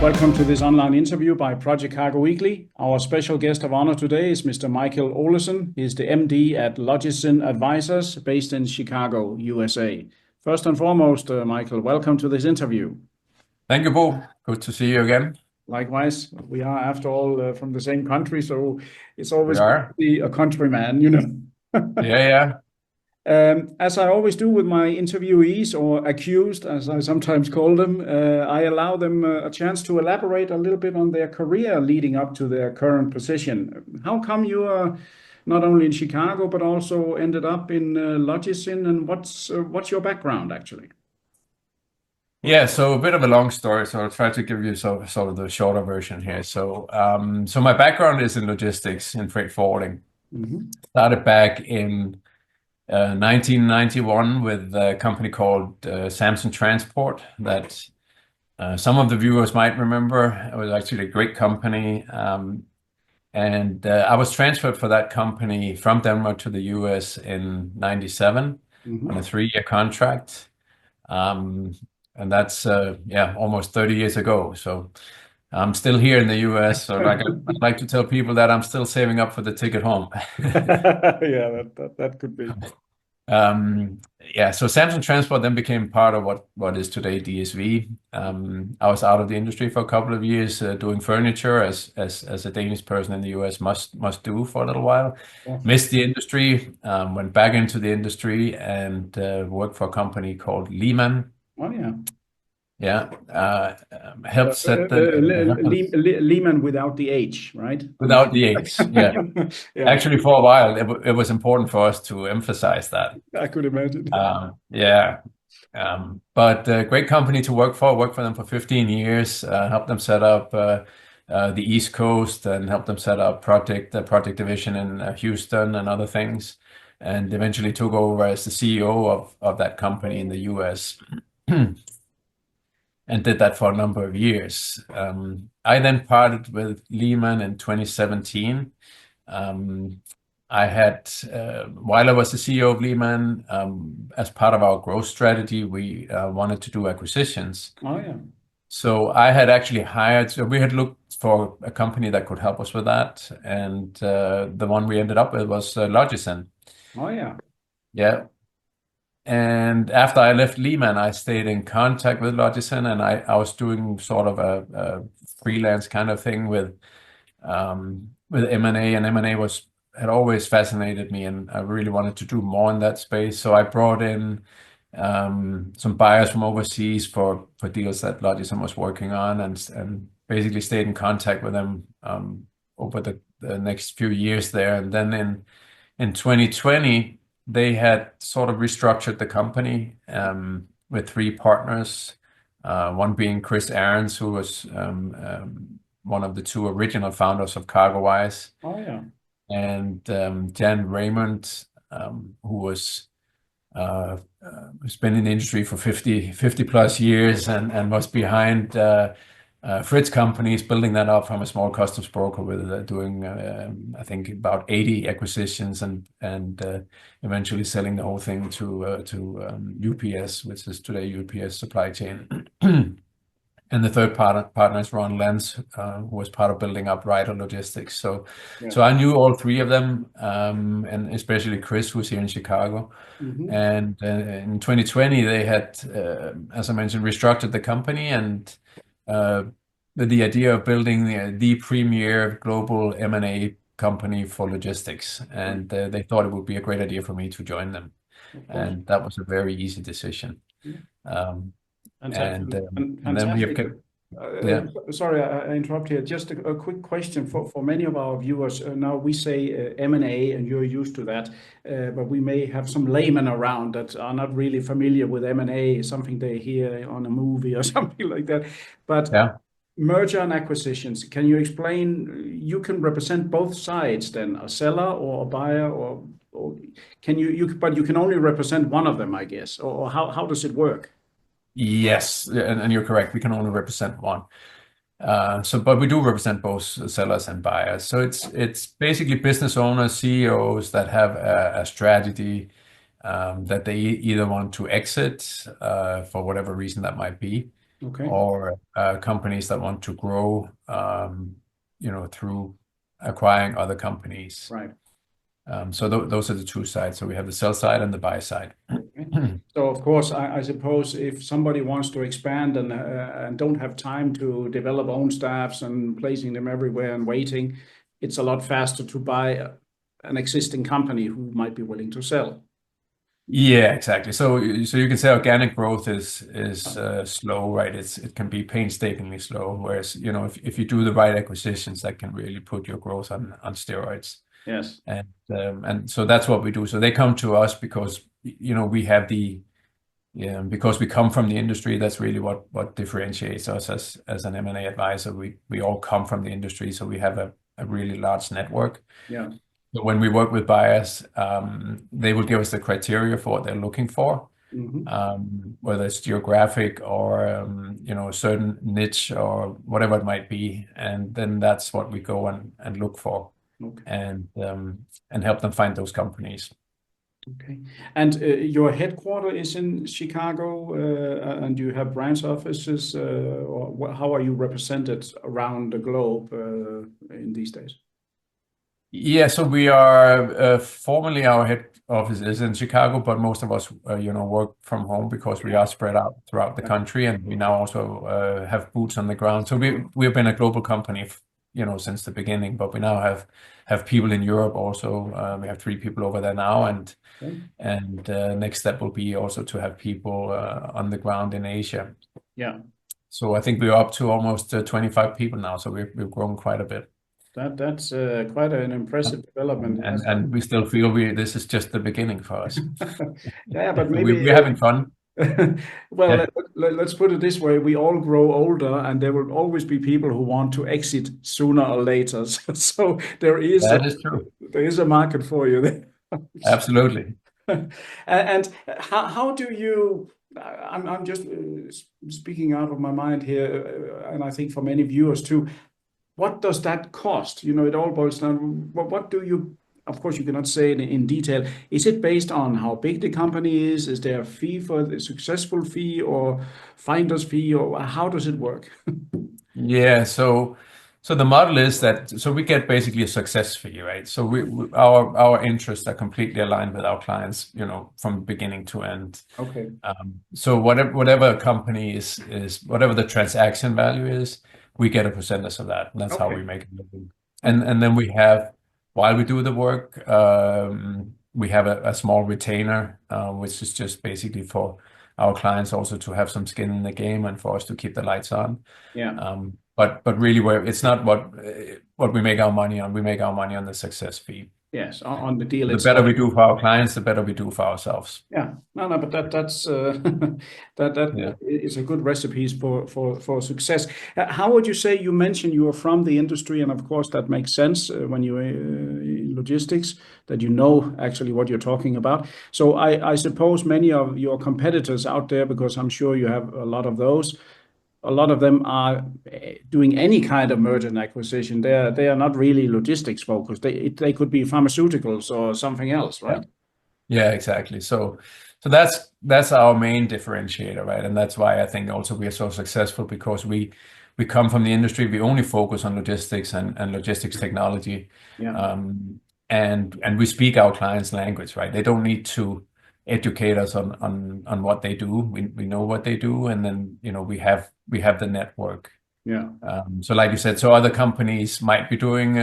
Welcome to this online interview by Project Cargo Weekly. Our special guest of honor today is Mr. Mikael Olesen. He's the MD at Logisyn Advisors based in Chicago, USA. First and foremost, Mikael, welcome to this interview. Thank you, Bo. Good to see you again. Likewise, we are, after all, from the same country, so it's always We good are. to be a countryman, you know. Yeah. As I always do with my interviewees, or accused, as I sometimes call them, I allow them a chance to elaborate a little bit on their career leading up to their current position. How come you are not only in Chicago, but also ended up in Logisyn, and what's your background, actually? Yeah, so a bit of a long story, so I'll try to give you sort of the shorter version here. So my background is in logistics and freight forwarding. Started back in 1991 with a company called Samson Transport that some of the viewers might remember. It was actually a great company. And I was transferred for that company from Denmark to the US in 97 on a 3-year contract. And that's almost 30 years ago. So I'm still here in the US. So I'd like to tell people that I'm still saving up for the ticket home. Yeah, that could be. So Samson Transport then became part of what is today DSV. I was out of the industry for a couple of years doing furniture as a Danish person in the US must do for a little while. Missed the industry, went back into the industry and worked for a company called Lehman. Oh, yeah. Yeah, helped set Lehman without the H, right? Without the H, yeah. Yeah. Actually, for a while, it was important for us to emphasize that. I could imagine. But great company to work for. Worked for them for 15 years. Helped them set up the East Coast and helped them set up the project division in Houston and other things. And eventually took over as the CEO of that company in the US. And did that for a number of years. I then parted with Lehman in 2017. I had, while I was the CEO of Lehman, as part of our growth strategy, we wanted to do acquisitions. Oh, yeah. So I had actually we had looked for a company that could help us with that. And the one we ended up with was Logisyn. Oh, yeah. Yeah. And after I left Lehman, I stayed in contact with Logisyn, and I was doing sort of a freelance kind of thing with M&A, and M&A had always fascinated me, and I really wanted to do more in that space. So I brought in some buyers from overseas for deals that Logisyn was working on, and basically stayed in contact with them over the next few years there. And then in 2020. They had sort of restructured the company with 3 partners, one being Chris Ahrens, who was one of the 2 original founders of CargoWise. Oh, yeah. And Jan Raymond, who was been in the industry for 50 plus years and was behind Fritz companies, building that up from a small customs broker with doing I think about 80 acquisitions and eventually selling the whole thing to UPS, which is today UPS supply chain. And the third partner is Ron Lenz, who was part of building up Ryder Logistics. So I knew all 3 of them, and especially Chris, who's here in Chicago. And in 2020, they had, as I mentioned, restructured the company and the idea of building the premier global M&A company for logistics. And they thought it would be a great idea for me to join them. And that was a very easy decision. And then we have kept. Sorry, I interrupt here. Just a quick question for many of our viewers. Now we say M&A, and you're used to that, but we may have some laymen around that are not really familiar with M&A, something they hear on a movie or something like that. But merger and acquisitions, can you explain? You can represent both sides then, a seller or a buyer, or can you? But you can only represent one of them, I guess. Or how does it work? Yes, and you're correct. We can only represent one. But we do represent both sellers and buyers. So it's basically business owners, CEOs that have a strategy that they either want to exit for whatever reason that might be, Okay. or companies that want to grow, through acquiring other companies. Right. So those are the two sides. So we have the sell side and the buy side. Okay. So of course, I suppose if somebody wants to expand and don't have time to develop own staffs and placing them everywhere and waiting, it's a lot faster to buy an existing company who might be willing to sell. Yeah, exactly. So you can say organic growth is slow, right? It can be painstakingly slow. Whereas, if you do the right acquisitions, that can really put your growth on steroids. Yes. And so that's what we do. So they come to us because we have because we come from the industry. That's really what differentiates us as an M&A advisor. We all come from the industry, so we have a really large network. Yeah. So when we work with buyers, they will give us the criteria for what they're looking for, whether it's geographic or a certain niche or whatever it might be, and then that's what we go and look for. Okay. And help them find those companies. Okay. And your headquarters is in Chicago, and you have branch offices, or how are you represented around the globe in these days? Yeah, so we are formally our head office is in Chicago, but most of us, work from home because we are spread out throughout the country, and we now also have boots on the ground. So we've been a global company, since the beginning, but we now have people in Europe also. We have 3 people over there now, and next step will be also to have people on the ground in Asia. Yeah. So I think we're up to almost 25 people now. So we've grown quite a bit. That's quite an impressive development. And we still feel this is just the beginning for us. Yeah, but maybe we're having fun. Well, Yeah. let's put it this way: we all grow older, and there will always be people who want to exit sooner or later. So That is true. there is a market for you there. Absolutely. And how do you? I'm just speaking out of my mind here, and I think for many viewers too. What does that cost? It all boils down. What do you? Of course, you cannot say it in detail. Is it based on how big the company is? Is there a fee for the successful fee or finder's fee, or how does it work? Yeah. So the model is that we get basically a success fee, right? So our interests are completely aligned with our clients, from beginning to end. Okay. So whatever company is whatever the transaction value is, we get a percentage of that, and that's how we make a living. And then while we do the work, we have a small retainer, which is just basically for our clients also to have some skin in the game and for us to keep the lights on. Yeah. But really, it's not what we make our money on. We make our money on the success fee. Yes, on the deal The itself. better we do for our clients, the better we do for ourselves. Yeah, no, but that's that is a good recipe for success. How would you say? You mentioned you are from the industry, and of course that makes sense when you're in logistics, that you know actually what you're talking about. So I suppose many of your competitors out there, because I'm sure you have a lot of those. A lot of them are doing any kind of merger and acquisition. They are not really logistics focused. They could be pharmaceuticals or something else, right? Yeah, exactly. So that's our main differentiator, right? And that's why I think also we are so successful, because we come from the industry. We only focus on logistics and logistics technology. Yeah. And we speak our clients' language, right? They don't need to educate us on what they do. We know what they do, and then we have the network. Yeah. So like you said, so other companies might be doing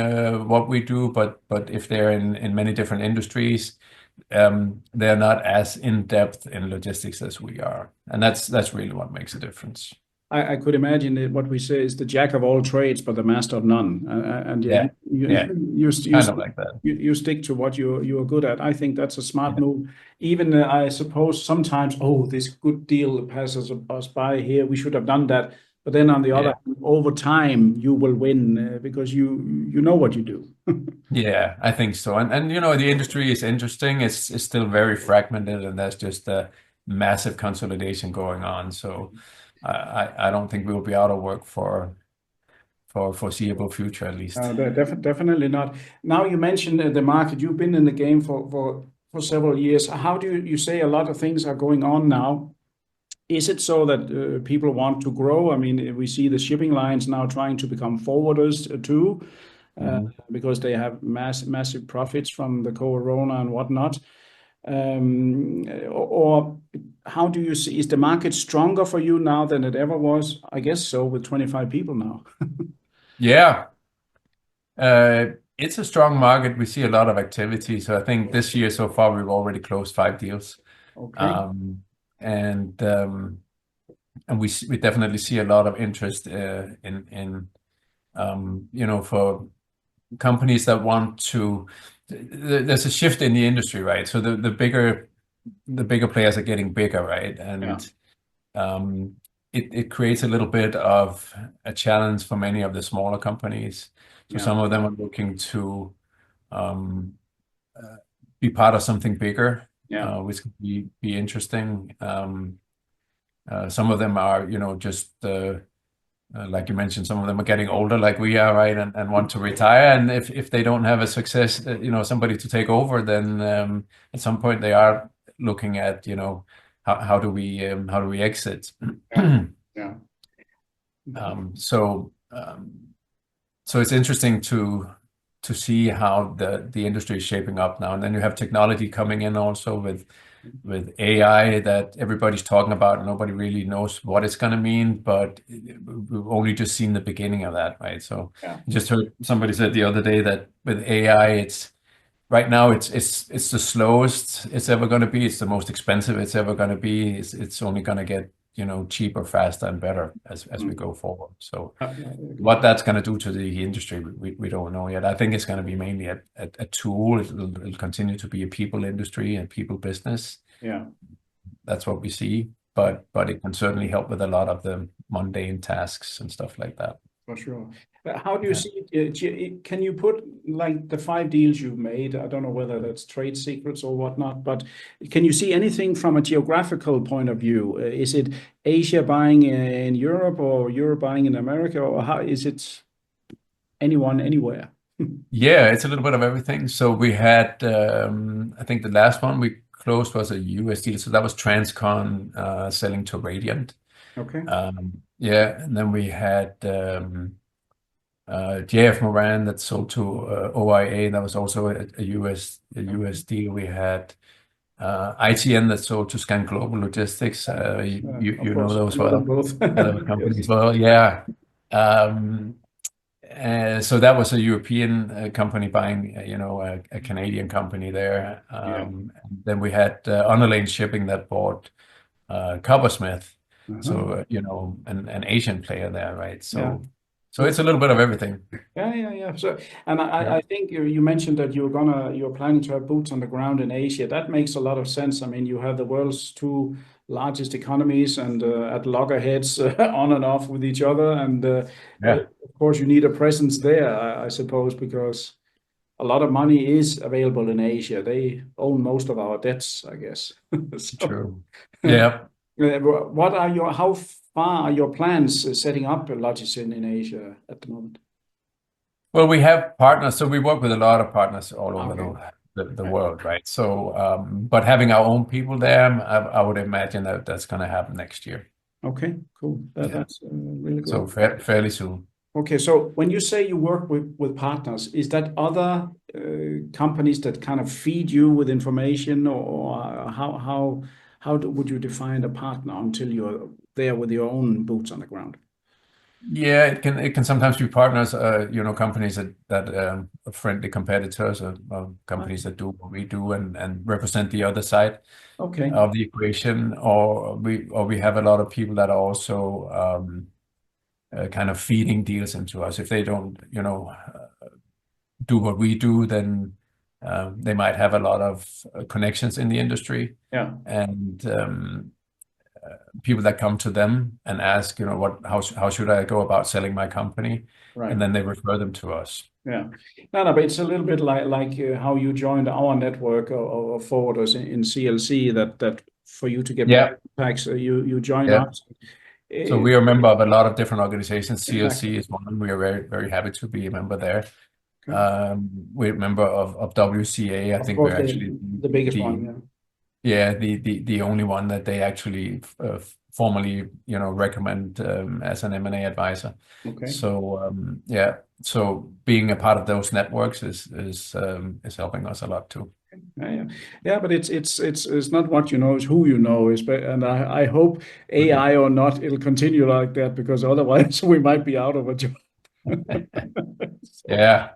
what we do, but if they're in many different industries, they're not as in depth in logistics as we are, and that's really what makes a difference. I could imagine that what we say is the jack of all trades, but the master of none. And you Like that. You stick to what you're good at. I think that's a smart move. Even I suppose sometimes, this good deal passes us by here. We should have done that. But then on the other hand, over time, you will win because you know what you do. Yeah, I think so. And the industry is interesting. It's still very fragmented, and there's just a massive consolidation going on. So I don't think we'll be out of work for foreseeable future, at least. Definitely not. Now you mentioned the market. You've been in the game for several years. How do you say a lot of things are going on now? is it so that people want to grow? I mean, we see the shipping lines now trying to become forwarders too, because they have massive profits from the corona and whatnot. Or how do you see, is the market stronger for you now than it ever was? I guess so, with 25 people now. Yeah. It's a strong market. We see a lot of activity. So I think this year so far we've already closed 5 deals. Okay. And we definitely see a lot of interest in for companies that want to. There's a shift in the industry, right? So the bigger players are getting bigger, right? And it creates a little bit of a challenge for many of the smaller companies. So some of them are looking to be part of something bigger, which could be interesting. Some of them are, just like you mentioned, some of them are getting older, like we are, right, and want to retire. And if they don't have a success, somebody to take over, then at some point they are looking at, how do we exit? Yeah. So it's interesting to see how the industry is shaping up now. And then you have technology coming in also with AI that everybody's talking about. Nobody really knows what it's going to mean, but we've only just seen the beginning of that, right? So I just heard somebody said the other day that with AI, right now it's the slowest it's ever going to be. It's the most expensive it's ever going to be. It's only going to get cheaper, faster, and better as we go forward. So what that's going to do to the industry, we don't know yet. I think it's going to be mainly a tool. It'll continue to be a people industry and people business. Yeah, that's what we see. But it can certainly help with a lot of the mundane tasks and stuff like that. For sure. How do you see it? Can you put like the 5 deals you've made? I don't know whether that's trade secrets or whatnot, but can you see anything from a geographical point of view? Is it Asia buying in Europe or Europe buying in America, or how is it anyone anywhere? Yeah, it's a little bit of everything. So we had, I think the last one we closed was a US deal. So that was Transcon selling to Radiant. Okay. Yeah, and then we had JF Moran that sold to OIA. That was also a US deal. We had ITN that sold to Scan Global Logistics. You know those well. Both. Companies well. Yeah. So that was a European company buying, a Canadian company there. Then we had Underlane Shipping that bought Coppersmith. So, an Asian player there, right? So it's a little bit of everything. Yeah. So, and I think you mentioned that you're planning to have boots on the ground in Asia. That makes a lot of sense. I mean, you have the world's two largest economies and at loggerheads on and off with each other. And of course, you need a presence there, I suppose, because a lot of money is available in Asia. They own most of our debts, I guess. True. Yeah. How far are your plans setting up Logisyn in Asia at the moment? Well, we have partners, so we work with a lot of partners all over the world, right? So, but having our own people there, I would imagine that's going to happen next year. Okay, cool. That's really good. So fairly soon. Okay, so when you say you work with partners, is that other companies that kind of feed you with information, or how would you define a partner until you're there with your own boots on the ground? Yeah, it can sometimes be partners, companies that are friendly competitors, or companies that do what we do and represent the other side of the equation, or we have a lot of people that are also kind of feeding deals into us. If they don't, do what we do, then they might have a lot of connections in the industry. Yeah. And people that come to them and ask, how should I go about selling my company? Right. And then they refer them to us. Yeah. No, but it's a little bit like how you joined our network of forwarders in CLC, that for you to get packs, you join us. So we are a member of a lot of different organizations. CLC is one. We are very, very happy to be a member there. We're a member of WCA. I think we're actually the biggest one. Yeah, the only one that they actually formally, recommend as an M&A advisor. Okay. So yeah, so being a part of those networks is helping us a lot too. Yeah, but it's not what you know, it's who you know. And I hope AI or not, it'll continue like that, because otherwise we might be out of a job. Yeah.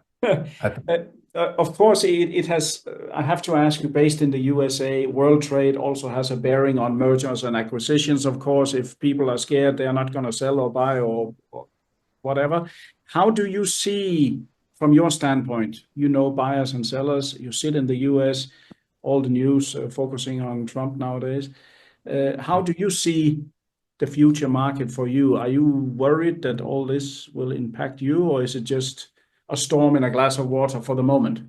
Of course, it has. I have to ask you, based in the USA, world trade also has a bearing on mergers and acquisitions. Of course, if people are scared, they're not going to sell or buy or whatever. How do you see, from your standpoint, buyers and sellers, you sit in the US, all the news focusing on Trump nowadays. How do you see the future market for you? Are you worried that all this will impact you, or is it just a storm in a glass of water for the moment?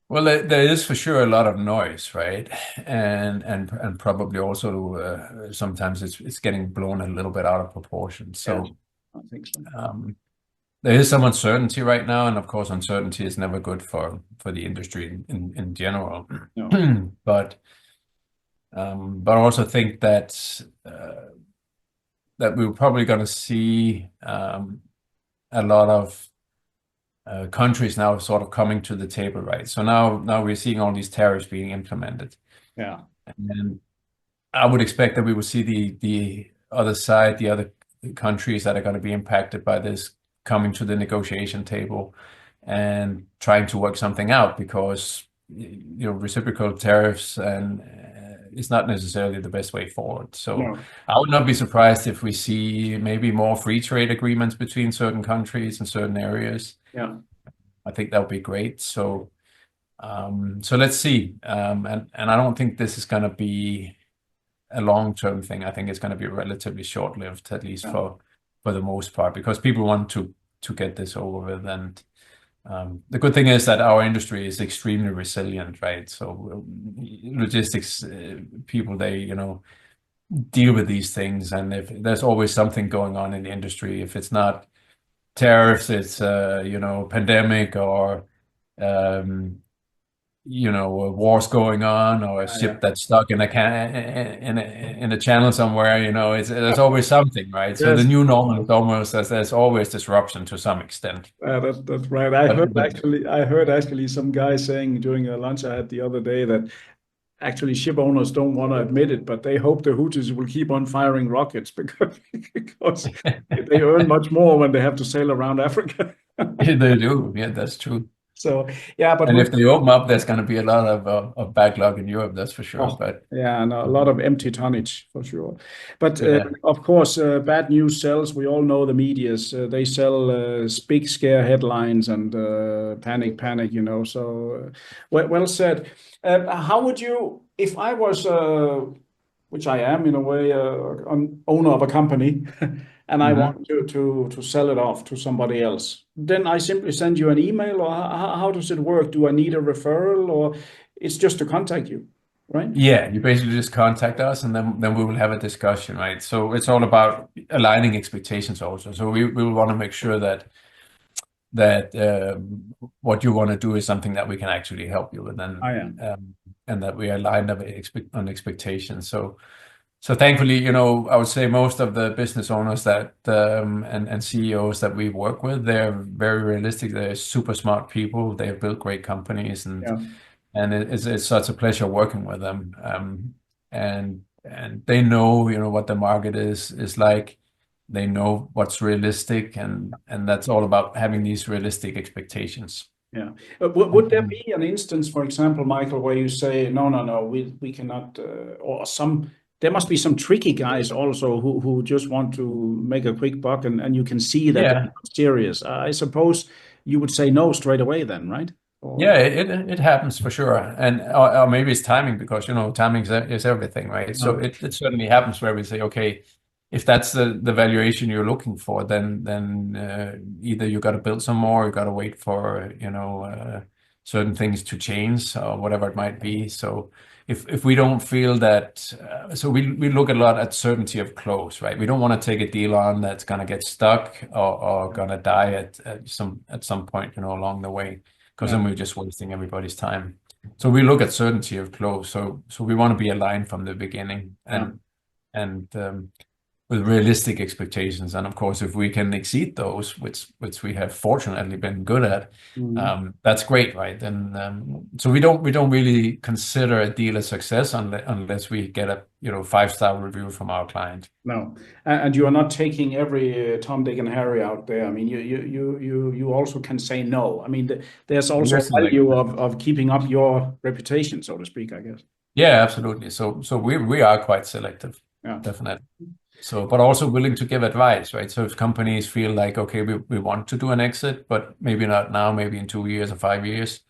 Well, there is for sure a lot of noise, right? And probably also sometimes it's getting blown a little bit out of proportion. So Yes, I think so. There is some uncertainty right now, and of course, uncertainty is never good for the industry in general. No. But I also think that we're probably going to see a lot of countries now sort of coming to the table, right? So now we're seeing all these tariffs being implemented. Yeah. And I would expect that we will see the other side, the other countries that are going to be impacted by this coming to the negotiation table and trying to work something out, because reciprocal tariffs and is not necessarily the best way forward. So No. I would not be surprised if we see maybe more free trade agreements between certain countries and certain areas. Yeah. I think that would be great. So let's see. And I don't think this is going to be a long-term thing. I think it's going to be relatively short-lived, at least for the most part, because people want to get this over with. And the good thing is that our industry is extremely resilient, right? So logistics people, they deal with these things, and if there's always something going on in the industry, if it's not tariffs, it's pandemic or wars going on, or a ship that's stuck in a channel somewhere. There's always something, right? So the Yes. new normal is almost there's always disruption to some extent. That's right. I heard actually some guy saying during a lunch I had the other day that actually ship owners don't want to admit it, but they hope the Houthis will keep on firing rockets because they earn much more when they have to sail around Africa. They do. Yeah, that's true. So yeah, but And if they open up, there's going to be a lot of backlog in Europe, that's for sure. But yeah, and a lot of empty tonnage for sure. But yeah. of course, bad news sells. We all know the medias. They sell big scare headlines and panic. So well said. How would you, if I was, which I am in a way, an owner of a company, and I want to sell it off to somebody else, then I simply send you an email, or how does it work? Do I need a referral, or it's just to contact you, right? Yeah, you basically just contact us, and then we will have a discussion, right? So it's all about aligning expectations also. So we will want to make sure that what you want to do is something that we can actually help you with, and that we are aligned on expectations. So thankfully, I would say most of the business owners that and CEOs that we work with, they're very realistic. They're super smart people. They have built great companies, and it's such a pleasure working with them. And they know, what the market is like. They know what's realistic, and that's all about having these realistic expectations. Yeah. Would there be an instance, for example, Michael, where you say, no, we cannot, or there must be some tricky guys also who just want to make a quick buck, and you can see that they're not serious. I suppose you would say no straight away then, right? Yeah, it happens for sure. And or maybe it's timing, because timing is everything, right? So it certainly happens where we say, okay, if that's the valuation you're looking for, then either you got to build some more, you got to wait for certain things to change or whatever it might be. So if we don't feel that, so we look a lot at certainty of close, right? We don't want to take a deal on that's going to get stuck or going to die at some point along the way, because then we're just wasting everybody's time. So we look at certainty of close. So we want to be aligned from the beginning, and and with realistic expectations. And of course, if we can exceed those, which we have fortunately been good at, that's great, right? Then so we don't really consider a deal a success unless we get a 5-star review from our client. No, and you are not taking every Tom, Dick, and Harry out there. I mean, you also can say no. I mean, there's also value of keeping up your reputation, so to speak, I guess. Yeah, absolutely. So we are quite selective, definitely. So, but also willing to give advice, right? So if companies feel like, okay, we want to do an exit, but maybe not now, maybe in 2 years or 5 years,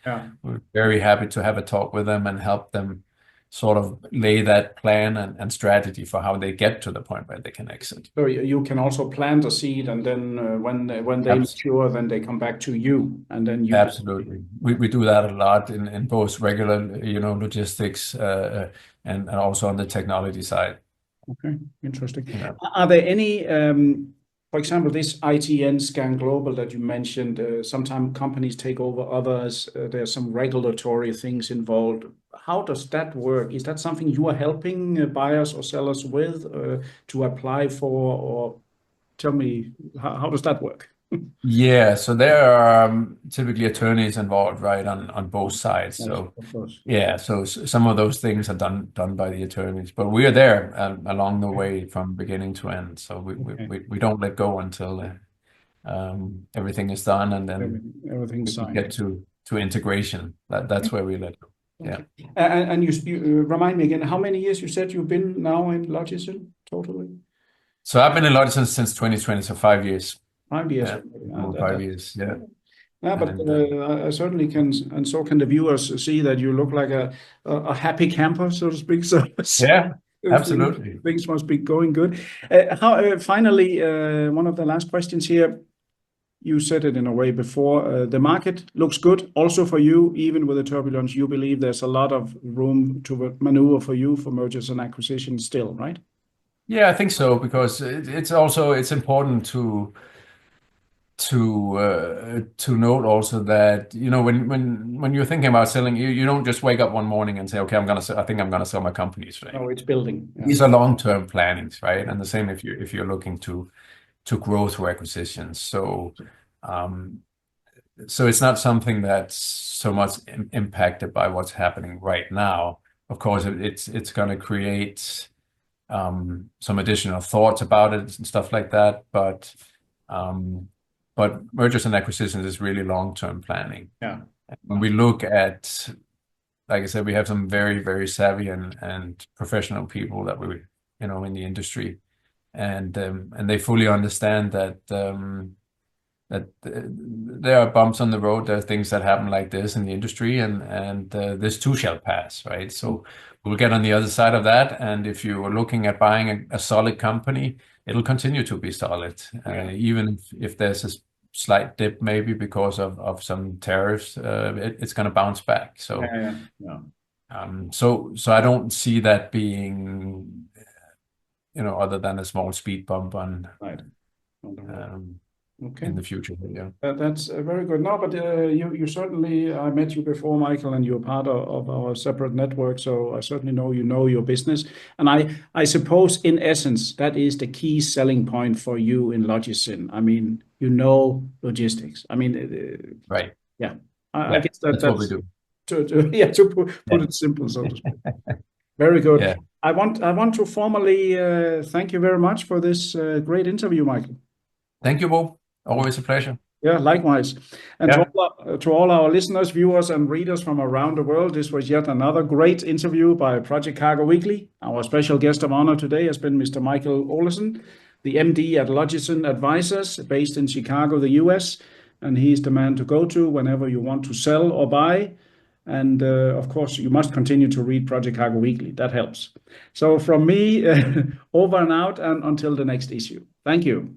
we're very happy to have a talk with them and help them sort of lay that plan and strategy for how they get to the point where they can exit. So you can also plant a seed, and then when they mature, then they come back to you, and then you. Absolutely, we do that a lot in both regular, logistics and also on the technology side. Okay, interesting. Yeah. Are there any, for example, this ITN Scan Global that you mentioned, sometimes companies take over others, there's some regulatory things involved. How does that work? Is that something you are helping buyers or sellers with to apply for, or tell me, how does that work? Yeah, so there are typically attorneys involved, right, on both sides. Yes, so of course. Yeah, so some of those things are done by the attorneys, but we are there along the way from beginning to end. So we don't let go until everything is done, and then everything's signed. We get to integration. That's where we let go. Yeah. And you remind me again, how many years you said you've been now in Logisyn totally? So I've been in Logisyn since 2020, so 5 years. 5 years. Yeah, 5 years. Yeah. Yeah, but I certainly can, and so can the viewers, see that you look like a happy camper, so to speak. So yeah, absolutely. Things must be going good. Finally, one of the last questions here. You said it in a way before. The market looks good also for you, even with the turbulence. You believe there's a lot of room to maneuver for you for mergers and acquisitions still, right? Yeah, I think so, because it's important to note also that when you're thinking about selling, you don't just wake up one morning and say, okay, I think I'm gonna sell my company today. No, it's building. Yeah. These are long-term plannings, right? And the same if you're looking to grow through acquisitions. So it's not something that's so much impacted by what's happening right now. Of course, it's going to create some additional thoughts about it and stuff like that, but mergers and acquisitions is really long-term planning. Yeah. When we look at, like I said, we have some very, very savvy and professional people that we in the industry, and they fully understand that there are bumps on the road. There are things that happen like this in the industry, and this too shall pass, right? So we'll get on the other side of that. And if you are looking at buying a solid company, it'll continue to be solid, even if there's a slight dip maybe because of some tariffs. It's going to bounce back. So so I don't see that being other than a small speed bump on in the future. Yeah, that's very good. No, but you certainly, I met you before, Mikael, and you're part of our separate network, so I certainly know your business, and I suppose in essence that is the key selling point for you in Logisyn. I mean, logistics. I mean, right? Yeah, I guess that's what we do. To put it simple, so to speak. Very good. Yeah. I want to formally thank you very much for this great interview, Mikael. Thank you, Bo. Always a pleasure. Yeah, likewise. And to all our listeners, viewers, and readers from around the world, this was yet another great interview by Project Cargo Weekly. Our special guest of honor today has been Mr. Mikael Olesen, the MD at Logisyn Advisors, based in Chicago, the US. And he's the man to go to whenever you want to sell or buy. And of course, you must continue to read Project Cargo Weekly. That helps. So from me, over and out, and until the next issue. Thank you.